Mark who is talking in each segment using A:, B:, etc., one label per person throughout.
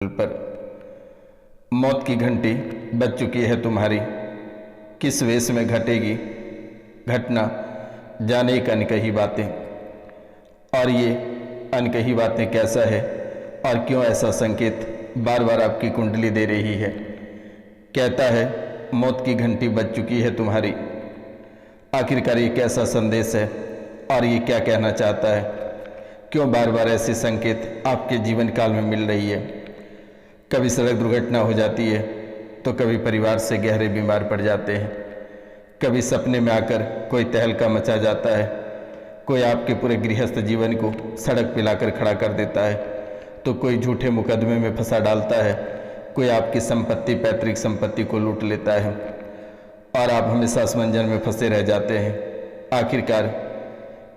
A: पर मौत की घंटी बज चुकी है तुम्हारी। किस वेश में घटेगी घटना, जाने एक अनकही बातें। और ये अनकही बातें कैसा है और क्यों ऐसा संकेत बार बार आपकी कुंडली दे रही है। कहता है मौत की घंटी बज चुकी है तुम्हारी। आखिरकार ये कैसा संदेश है और ये क्या कहना चाहता है? क्यों बार बार ऐसे संकेत आपके जीवन काल में मिल रही है? कभी सड़क दुर्घटना हो जाती है तो कभी परिवार से गहरे बीमार पड़ जाते हैं, कभी सपने में आकर कोई तहलका मचा जाता है, कोई आपके पूरे गृहस्थ जीवन को सड़क पे लाकर खड़ा कर देता है, तो कोई झूठे मुकदमे में फंसा डालता है, कोई आपकी संपत्ति पैतृक संपत्ति को लूट लेता है और आप हमेशा असमंजन में फंसे रह जाते हैं। आखिरकार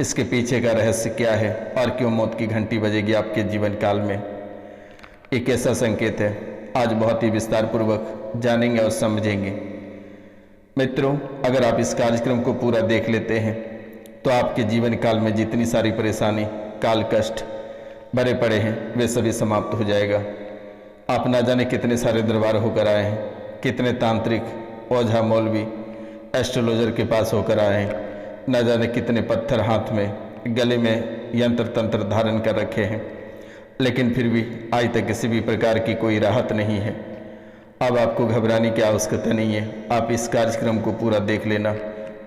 A: इसके पीछे का रहस्य क्या है और क्यों मौत की घंटी बजेगी आपके जीवन काल में? एक ऐसा संकेत है, आज बहुत ही विस्तार पूर्वक जानेंगे और समझेंगे। मित्रों, अगर आप इस कार्यक्रम को पूरा देख लेते हैं तो आपके जीवन काल में जितनी सारी परेशानी, काल कष्ट भरे पड़े हैं वे सभी समाप्त हो जाएगा। आप ना जाने कितने सारे दरबार होकर आए हैं, कितने तांत्रिक, ओझा, मौलवी, एस्ट्रोलॉजर के पास होकर आए हैं, न जाने कितने पत्थर हाथ में, गले में यंत्र तंत्र धारण कर रखे हैं, लेकिन फिर भी आज तक किसी भी प्रकार की कोई राहत नहीं है। अब आपको घबराने की आवश्यकता नहीं है। आप इस कार्यक्रम को पूरा देख लेना।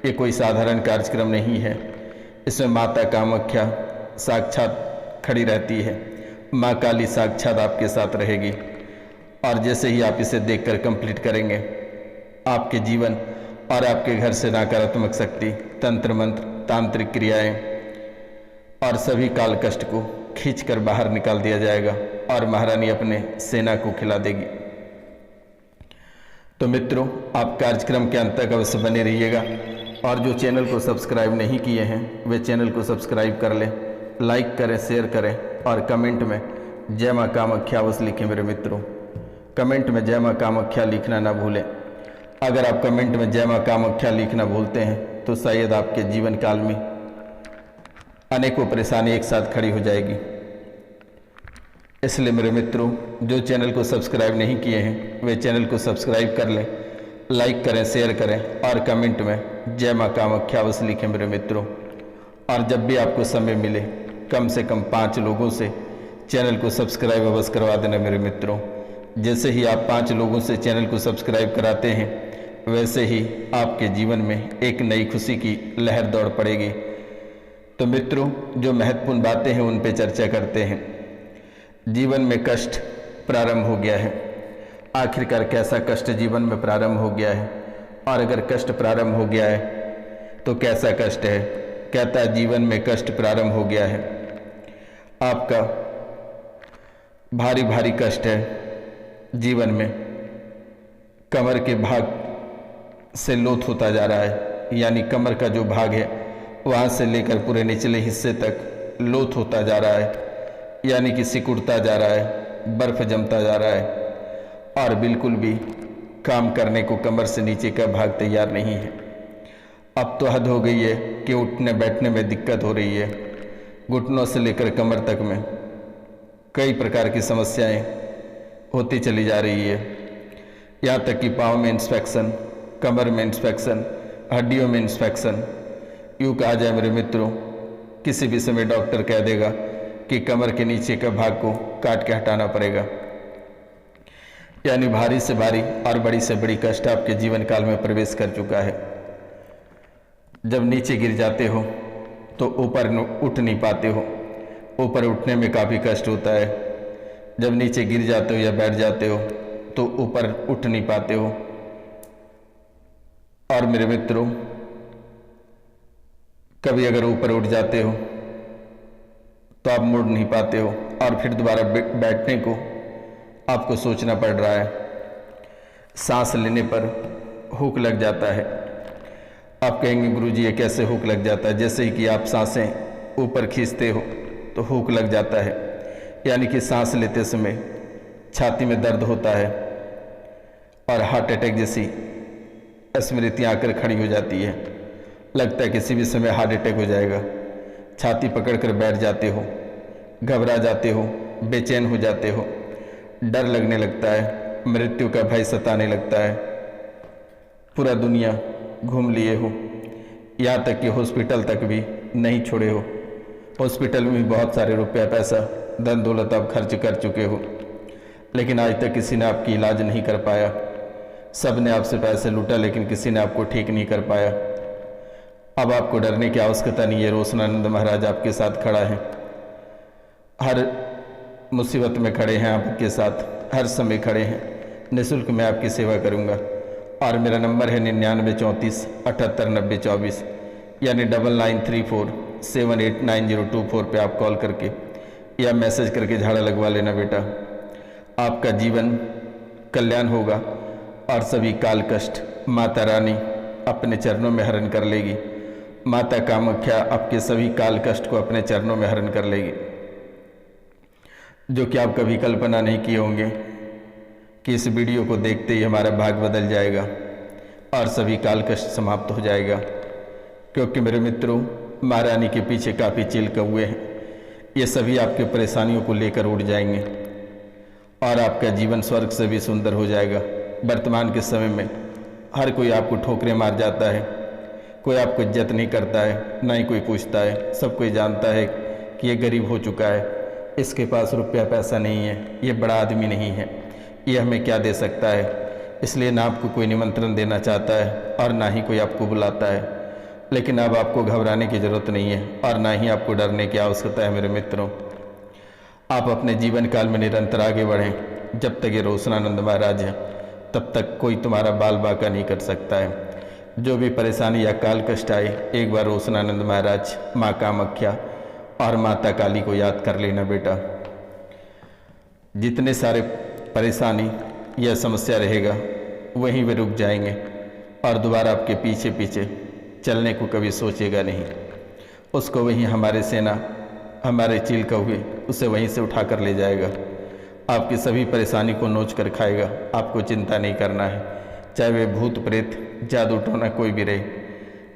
A: ये कोई साधारण कार्यक्रम नहीं है। इसमें माता कामाख्या साक्षात खड़ी रहती है, माँ काली साक्षात आपके साथ रहेगी। और जैसे ही आप इसे देखकर कंप्लीट करेंगे, आपके जीवन और आपके घर से नकारात्मक शक्ति, तंत्र मंत्र, तांत्रिक क्रियाएं और सभी काल कष्ट को खींचकर बाहर निकाल दिया जाएगा और महारानी अपने सेना को खिला देगी। तो मित्रों, आप कार्यक्रम के अंत तक अवश्य बने रहिएगा और जो चैनल को सब्सक्राइब नहीं किए हैं वे चैनल को सब्सक्राइब कर लें, लाइक करें, शेयर करें और कमेंट में जय माँ कामाख्या अवश्य लिखें। मेरे मित्रों, कमेंट में जय माँ कामाख्या लिखना ना भूलें। अगर आप कमेंट में जय माँ कामाख्या लिखना भूलते हैं तो शायद आपके जीवन काल में अनेकों परेशानी एक साथ खड़ी हो जाएगी। इसलिए मेरे मित्रों, जो चैनल को सब्सक्राइब नहीं किए हैं वे चैनल को सब्सक्राइब कर लें, लाइक करें, शेयर करें और कमेंट में जय माँ कामाख्या अवश्य लिखें। मेरे मित्रों, और जब भी आपको समय मिले कम से कम 5 लोगों से चैनल को सब्सक्राइब अवश्य करवा देना। मेरे मित्रों, जैसे ही आप 5 लोगों से चैनल को सब्सक्राइब कराते हैं वैसे ही आपके जीवन में एक नई खुशी की लहर दौड़ पड़ेगी। तो मित्रों, जो महत्वपूर्ण बातें हैं उन पे चर्चा करते हैं। जीवन में कष्ट प्रारंभ हो गया है। आखिरकार कैसा कष्ट जीवन में प्रारंभ हो गया है और अगर कष्ट प्रारंभ हो गया है तो कैसा कष्ट है? कहता है जीवन में कष्ट प्रारंभ हो गया है। आपका भारी भारी कष्ट है जीवन में। कमर के भाग से लोथ होता जा रहा है, यानी कमर का जो भाग है वहाँ से लेकर पूरे निचले हिस्से तक लोथ होता जा रहा है, यानी कि सिकुड़ता जा रहा है, बर्फ जमता जा रहा है और बिल्कुल भी काम करने को कमर से नीचे का भाग तैयार नहीं है। अब तो हद हो गई है कि उठने बैठने में दिक्कत हो रही है। घुटनों से लेकर कमर तक में कई प्रकार की समस्याएं होती चली जा रही है। यहाँ तक कि पाँव में इंस्पेक्शन, कमर में इंस्पेक्शन, हड्डियों में इंस्पेक्शन। यूँ कहा जाए मेरे मित्रों, किसी भी समय डॉक्टर कह देगा कि कमर के नीचे का भाग को काट के हटाना पड़ेगा। यानी भारी से भारी और बड़ी से बड़ी कष्ट आपके जीवन काल में प्रवेश कर चुका है। जब नीचे गिर जाते हो तो ऊपर उठ नहीं पाते हो, ऊपर उठने में काफ़ी कष्ट होता है। जब नीचे गिर जाते हो या बैठ जाते हो तो ऊपर उठ नहीं पाते हो। और मेरे मित्रों, कभी अगर ऊपर उठ जाते हो तो आप मुड़ नहीं पाते हो और फिर दोबारा बैठने को आपको सोचना पड़ रहा है। सांस लेने पर हुक लग जाता है। आप कहेंगे गुरुजी ये कैसे हुक लग जाता है? जैसे ही कि आप सांसें ऊपर खींचते हो तो हुक लग जाता है, यानी कि सांस लेते समय छाती में दर्द होता है और हार्ट अटैक जैसी स्मृतियाँ आकर खड़ी हो जाती है। लगता है किसी भी समय हार्ट अटैक हो जाएगा। छाती पकड़कर बैठ जाते हो, घबरा जाते हो, बेचैन हो जाते हो, डर लगने लगता है, मृत्यु का भय सताने लगता है। पूरा दुनिया घूम लिए हो, यहाँ तक कि हॉस्पिटल तक भी नहीं छोड़े हो। हॉस्पिटल में भी बहुत सारे रुपया पैसा धन दौलत आप खर्च कर चुके हो, लेकिन आज तक किसी ने आपकी इलाज नहीं कर पाया। सब ने आपसे पैसे लूटा, लेकिन किसी ने आपको ठीक नहीं कर पाया। अब आपको डरने की आवश्यकता नहीं है। रोशनानंद महाराज आपके साथ खड़ा है, हर मुसीबत में खड़े हैं आपके साथ, हर समय खड़े हैं। निःशुल्क मैं आपकी सेवा करूंगा। और मेरा नंबर है 9934789024, यानी 9934789024 पे आप कॉल करके या मैसेज करके झाड़ा लगवा लेना बेटा। आपका जीवन कल्याण होगा और सभी काल कष्ट माता रानी अपने चरणों में हरण कर लेगी। माता कामाख्या आपके सभी काल कष्ट को अपने चरणों में हरण कर लेगी, जो कि आप कभी कल्पना नहीं किए होंगे कि इस वीडियो को देखते ही हमारा भाग बदल जाएगा और सभी काल कष्ट समाप्त हो जाएगा। क्योंकि मेरे मित्रों, महारानी के पीछे काफ़ी चील कौए हैं। ये सभी आपके परेशानियों को लेकर उड़ जाएंगे और आपका जीवन स्वर्ग से भी सुंदर हो जाएगा। वर्तमान के समय में हर कोई आपको ठोकरें मार जाता है, कोई आपको इज्जत नहीं करता है, ना ही कोई पूछता है। सब कोई जानता है कि ये गरीब हो चुका है, इसके पास रुपया पैसा नहीं है, ये बड़ा आदमी नहीं है, ये हमें क्या दे सकता है। इसलिए ना आपको कोई निमंत्रण देना चाहता है और ना ही कोई आपको बुलाता है। लेकिन अब आपको घबराने की ज़रूरत नहीं है और ना ही आपको डरने की आवश्यकता है। मेरे मित्रों, आप अपने जीवन काल में निरंतर आगे बढ़ें। जब तक ये रोशनानंद महाराज हैं, तब तक कोई तुम्हारा बाल बाका नहीं कर सकता है। जो भी परेशानी या काल कष्ट आए, एक बार रोशनानंद महाराज, माँ कामाख्या और माता काली को याद कर लेना बेटा। जितने सारे परेशानी या समस्या रहेगा, वहीं वे रुक जाएंगे और दोबारा आपके पीछे पीछे चलने को कभी सोचेगा नहीं। उसको वहीं हमारे सेना, हमारे चील कौवे उसे वहीं से उठा कर ले जाएगा। आपकी सभी परेशानी को नोच कर खाएगा। आपको चिंता नहीं करना है, चाहे वे भूत प्रेत जादू टोना कोई भी रहे।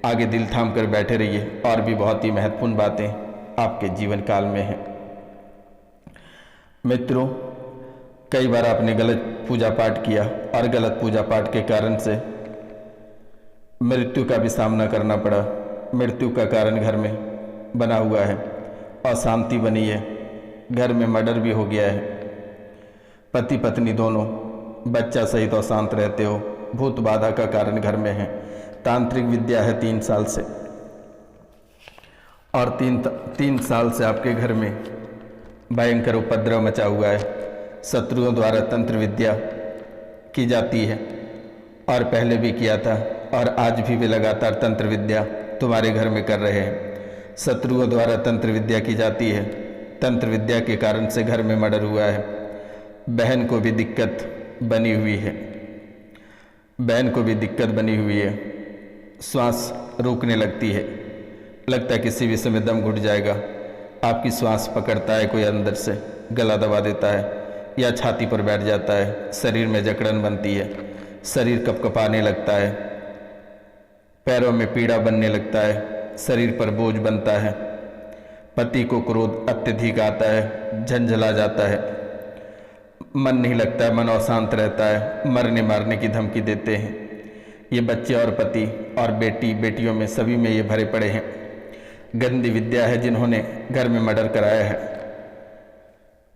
A: आगे दिल थाम कर बैठे रहिए। और भी बहुत ही महत्वपूर्ण बातें आपके जीवन काल में हैं। मित्रों, कई बार आपने गलत पूजा पाठ किया और गलत पूजा पाठ के कारण से मृत्यु का भी सामना करना पड़ा। मृत्यु का कारण घर में बना हुआ है, अशांति बनी है, घर में मर्डर भी हो गया है, पति पत्नी दोनों बच्चा सहित अशांत रहते हो, भूत बाधा का कारण घर में है। तांत्रिक विद्या है 3 साल से, और तीन साल से आपके घर में भयंकर उपद्रव मचा हुआ है। शत्रुओं द्वारा तंत्र विद्या की जाती है और पहले भी किया था, और आज भी वे लगातार तंत्र विद्या तुम्हारे घर में कर रहे हैं। शत्रुओं द्वारा तंत्र विद्या की जाती है। तंत्र विद्या के कारण से घर में मर्डर हुआ है। बहन को भी दिक्कत बनी हुई है, बहन को भी दिक्कत बनी हुई है। श्वास रुकने लगती है, लगता है किसी भी समय दम घुट जाएगा। आपकी श्वास पकड़ता है कोई अंदर से, गला दबा देता है या छाती पर बैठ जाता है। शरीर में जकड़न बनती है, शरीर कपकपाने लगता है, पैरों में पीड़ा बनने लगता है, शरीर पर बोझ बनता है। पति को क्रोध अत्यधिक आता है, झंझला जाता है, मन नहीं लगता है, मन अशांत रहता है, मरने मारने की धमकी देते हैं। ये बच्चे और पति और बेटी बेटियों में सभी में ये भरे पड़े हैं। गंदी विद्या है। जिन्होंने घर में मर्डर कराया है,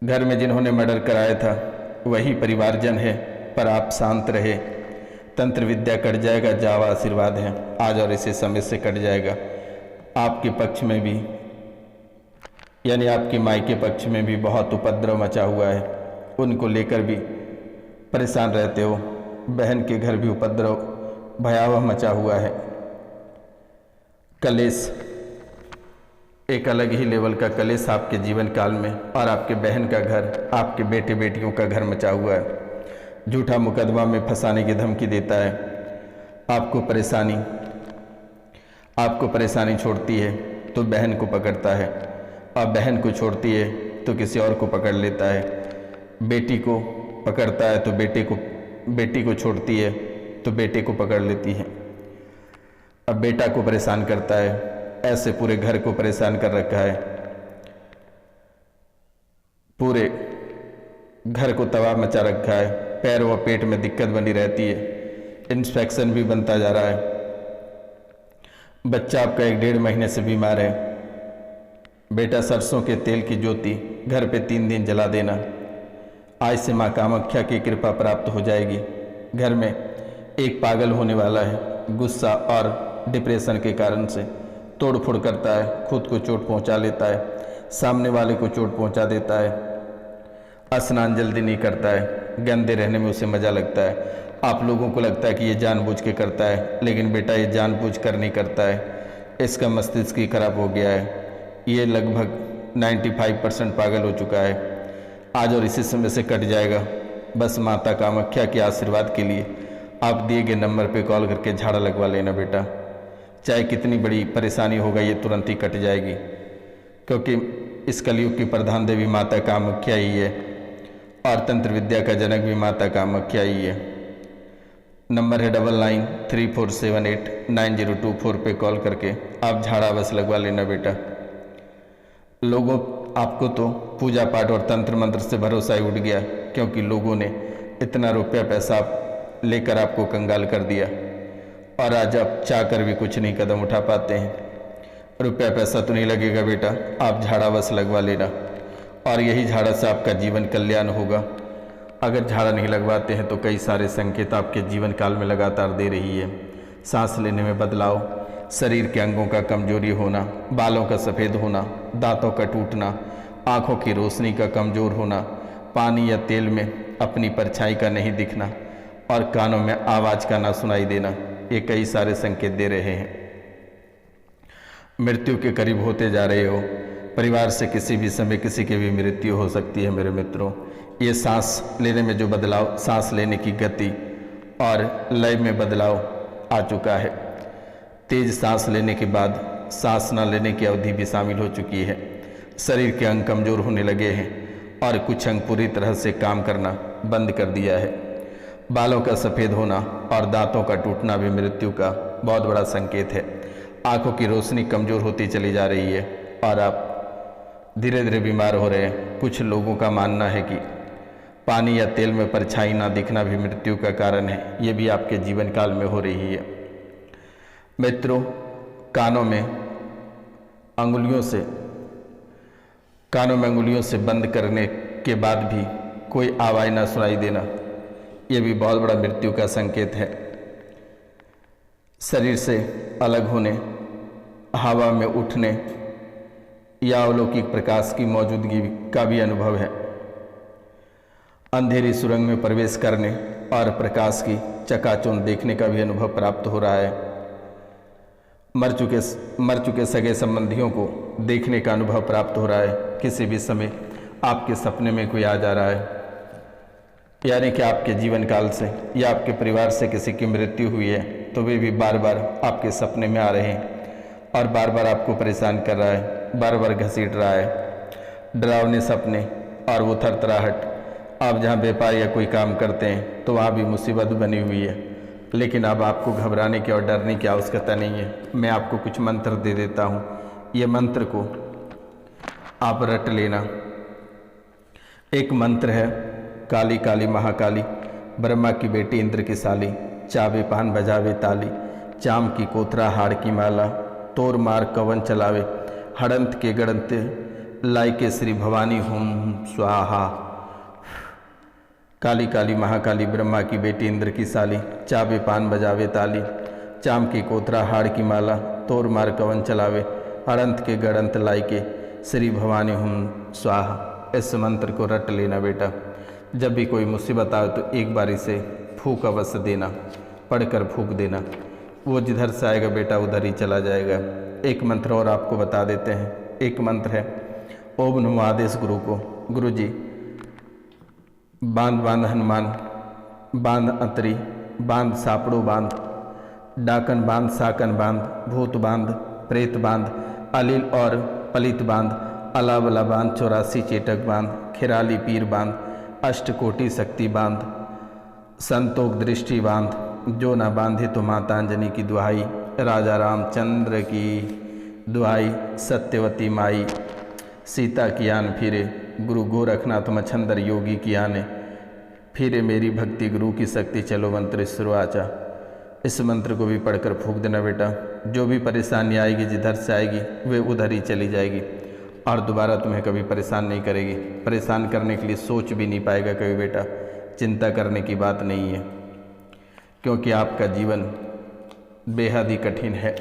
A: घर में जिन्होंने मर्डर कराया था वही परिवारजन है। पर आप शांत रहे, तंत्र विद्या कट जाएगा। जावा आशीर्वाद है आज और इसी समय से कट जाएगा। आपके पक्ष में भी, यानी आपकी माई के पक्ष में भी बहुत उपद्रव मचा हुआ है। उनको लेकर भी परेशान रहते हो। बहन के घर भी उपद्रव भयावह मचा हुआ है। कलेश, एक अलग ही लेवल का कलेश आपके जीवन काल में, और आपके बहन का घर, आपके बेटे बेटियों का घर मचा हुआ है। झूठा मुकदमा में फंसाने की धमकी देता है। आपको परेशानी छोड़ती है तो बहन को पकड़ता है, और बहन को छोड़ती है तो किसी और को पकड़ लेता है। बेटी को पकड़ता है तो बेटी को छोड़ती है तो बेटे को पकड़ लेती है। अब बेटा को परेशान करता है, ऐसे पूरे घर को परेशान कर रखा है। पूरे घर को तबाह मचा रखा है, पैर व पेट में दिक्कत बनी रहती है, इन्फेक्शन भी बनता जा रहा है। बच्चा आपका 1-1.5 महीने से बीमार है। बेटा सरसों के तेल की ज्योति घर पे 3 दिन जला देना। आज से माँ कामाख्या की कृपा प्राप्त हो जाएगी। घर में एक पागल होने वाला है, गुस्सा और डिप्रेशन के कारण से तोड़ फोड़ करता है, खुद को चोट पहुंचा लेता है, सामने वाले को चोट पहुंचा देता है। स्नान जल्दी नहीं करता है, गंदे रहने में उसे मज़ा लगता है। आप लोगों को लगता है कि ये जानबूझ के करता है, लेकिन बेटा ये जानबूझ कर नहीं करता है। इसका मस्तिष्क ही खराब हो गया है। ये लगभग 95% पागल हो चुका है। आज और इसी समय से कट जाएगा। बस माता कामाख्या के आशीर्वाद के लिए आप दिए गए नंबर पे कॉल करके झाड़ा लगवा लेना बेटा। चाहे कितनी बड़ी परेशानी होगा ये तुरंत ही कट जाएगी, क्योंकि इस कलयुग की प्रधान देवी माता कामाख्या ही है और तंत्र विद्या का जनक भी माता कामाख्या ही है। नंबर है 9934789024 पे कॉल करके आप झाड़ा बस लगवा लेना बेटा। लोगों आपको तो पूजा पाठ और तंत्र मंत्र से भरोसा ही उठ गया, क्योंकि लोगों ने इतना रुपया पैसा लेकर आपको कंगाल कर दिया और आज आप चाह कर भी कुछ नहीं कदम उठा पाते हैं। रुपया पैसा तो नहीं लगेगा बेटा, आप झाड़ा बस लगवा लेना और यही झाड़ा से आपका जीवन कल्याण होगा। अगर झाड़ा नहीं लगवाते हैं तो कई सारे संकेत आपके जीवन काल में लगातार दे रही है। सांस लेने में बदलाव, शरीर के अंगों का कमजोरी होना, बालों का सफ़ेद होना, दांतों का टूटना, आँखों की रोशनी का कमज़ोर होना, पानी या तेल में अपनी परछाई का नहीं दिखना और कानों में आवाज़ का ना सुनाई देना, ये कई सारे संकेत दे रहे हैं। मृत्यु के करीब होते जा रहे हो। परिवार से किसी भी समय किसी की भी मृत्यु हो सकती है मेरे मित्रों। ये सांस लेने में जो बदलाव, सांस लेने की गति और लय में बदलाव आ चुका है। तेज सांस लेने के बाद सांस न लेने की अवधि भी शामिल हो चुकी है। शरीर के अंग कमज़ोर होने लगे हैं और कुछ अंग पूरी तरह से काम करना बंद कर दिया है। बालों का सफ़ेद होना और दांतों का टूटना भी मृत्यु का बहुत बड़ा संकेत है। आँखों की रोशनी कमज़ोर होती चली जा रही है और आप धीरे धीरे बीमार हो रहे हैं। कुछ लोगों का मानना है कि पानी या तेल में परछाई ना दिखना भी मृत्यु का कारण है। ये भी आपके जीवन काल में हो रही है। मित्रों, कानों में अंगुलियों से बंद करने के बाद भी कोई आवाज़ ना सुनाई देना, ये भी बहुत बड़ा मृत्यु का संकेत है। शरीर से अलग होने, हवा में उठने या अलौकिक प्रकाश की मौजूदगी का भी अनुभव है। अंधेरी सुरंग में प्रवेश करने और प्रकाश की चकाचौंध देखने का भी अनुभव प्राप्त हो रहा है। मर चुके सगे संबंधियों को देखने का अनुभव प्राप्त हो रहा है। किसी भी समय आपके सपने में कोई आ जा रहा है, यानी कि आपके जीवन काल से या आपके परिवार से किसी की मृत्यु हुई है तो वे भी बार बार आपके सपने में आ रहे हैं और बार बार आपको परेशान कर रहा है, बार बार घसीट रहा है। डरावने सपने और वो थरथराहट। आप जहाँ व्यापार या कोई काम करते हैं तो वहाँ भी मुसीबत बनी हुई है, लेकिन अब आपको घबराने की और डरने की आवश्यकता नहीं है। मैं आपको कुछ मंत्र दे देता हूँ, ये मंत्र को आप रट लेना। एक मंत्र है, काली काली महाकाली, ब्रह्मा की बेटी इंद्र की साली, चावे पान बजावे ताली, चाम की कोतरा हाड़ की माला, तोर मार कवन चलावे, हड़ंत के गड़ंत लाई के श्री भवानी होम स्वाहा। काली काली महाकाली, ब्रह्मा की बेटी इंद्र की साली, चावे पान बजावे ताली, चाम की कोतरा हाड़ की माला, तोर मार कवन चलावे, हड़ंत के गड़ंत लाई के श्री भवानी होम स्वाहा। इस मंत्र को रट लेना बेटा। जब भी कोई मुसीबत आए तो एक बार इसे फूंक अवश्य देना, पढ़कर फूंक देना। वो जिधर से आएगा बेटा उधर ही चला जाएगा। एक मंत्र और आपको बता देते हैं। एक मंत्र है, ओम नमो आदेश गुरु को। गुरु जी, बांध बांध हनुमान, बांध अंतरी, बांध सापड़ो बांध, डाकन बांध साकन बांध, भूत बांध प्रेत बांध, अलील और पलित बांध, अलावला बांध, 84 चेटक बांध, खिराली पीर बांध, अष्टकोटि शक्ति बांध, संतोष दृष्टि बांध, जो ना बांधे तो माता अंजनी की दुहाई, राजा रामचंद्र की दुहाई, सत्यवती माई, सीता की आन फिरे, गुरु गोरखनाथ मच्छंदर योगी की आने, फिर मेरी भक्ति गुरु की शक्ति, चलो मंत्र शुरू आचा। इस मंत्र को भी पढ़कर फूंक देना बेटा। जो भी परेशानी आएगी, जिधर से आएगी वे उधर ही चली जाएगी और दोबारा तुम्हें कभी परेशान नहीं करेगी। परेशान करने के लिए सोच भी नहीं पाएगा कभी बेटा। चिंता करने की बात नहीं है, क्योंकि आपका जीवन बेहद ही कठिन है।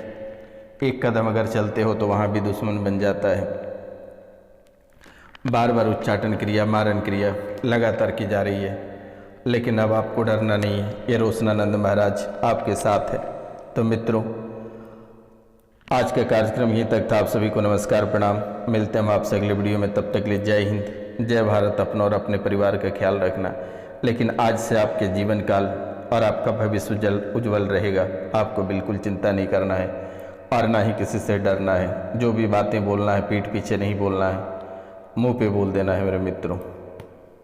A: एक कदम अगर चलते हो तो वहाँ भी दुश्मन बन जाता है। बार बार उच्चाटन क्रिया, मारन क्रिया लगातार की जा रही है, लेकिन अब आपको डरना नहीं है। ये रोशनानंद महाराज आपके साथ है। तो मित्रों, आज का कार्यक्रम यहीं तक था। आप सभी को नमस्कार, प्रणाम। मिलते हैं हम आपसे अगले वीडियो में। तब तक के लिए जय हिंद, जय भारत। अपना और अपने परिवार का ख्याल रखना। लेकिन आज से आपके जीवन काल और आपका भविष्य उज्जवल रहेगा। आपको बिल्कुल चिंता नहीं करना है और ना ही किसी से डरना है। जो भी बातें बोलना है पीठ पीछे नहीं बोलना है, मुंह पे बोल देना है मेरे मित्रों।